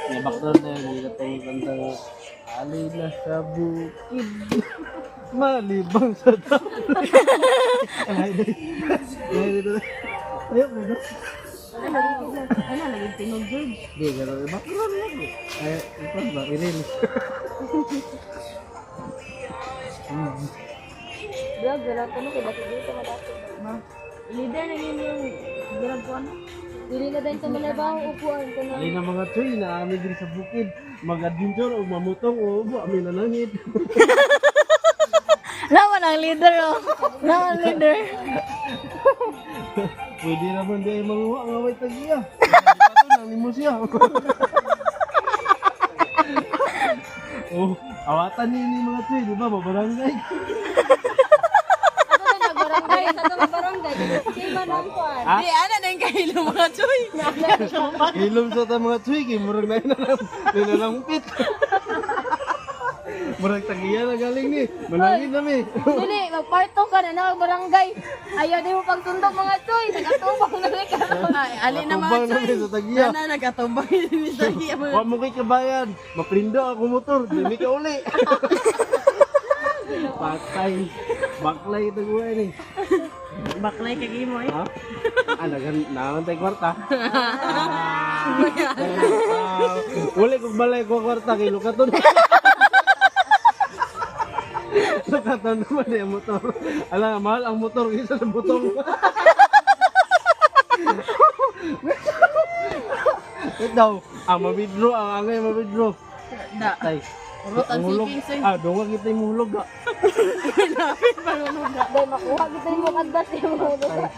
May background na yun. Ito yung kanta nga. Alay na sa bukid. Malibang sa dami. Ay, dito. Ayun mo na. Ano, naging tinog, George. Hindi, gano'n. Background lang eh. Ay, ito ba? Irene. Vlog, vlog, ano kaya bakit dito madati? Leader na yun yung vlog ko ano? Dili na din sa malabaw, upuan ko na. Alay na mga tsoy, naami din sa bukid. Mag-adventure o mamutong o amin na langit. Naman ang leader, oh. Naman ang leader. Pwede naman di ay manguha nga may tagiya. Ito nang limo siya. Oh, awatan ni mga tsoy, di ba? Mabarangay. Ato na barangay, sa itong barangay. Kaya na ang kuan. Ah? Di, ano na yung kahilo mga choy. Ilom sa ta mga tsoy, kay murag na yun nilalangpit. Murag tagiya na galing ni. Malangit na mi. Dili, magparto ka na na barangay. Ayaw di mo pagtundok mga choy. Nagatubang na rin ka. Ay, ali na mga Atubang na choy. mi sa tagiya. Nana, nagkatubang yun sa iya mga. Wa mo kay kabayan. Maprindo ako motor, di mi ka uli. Patay. Baklay ito ko ni. Baklay kag imo eh. Ha? Ah, naman tayo kwarta. Uli kong balay ko kwarta kay Lukaton. Lukaton naman yung motor. Alam, mahal ang motor kaysa sa butong. Wait daw, mabidro, ang angay mabidro. Da. Tay. Urot ang Hulog. siking soy. Dunga kita yung hulog ha. Lapit pa nung Dahil makuha kita yung mga adas yung mga adas.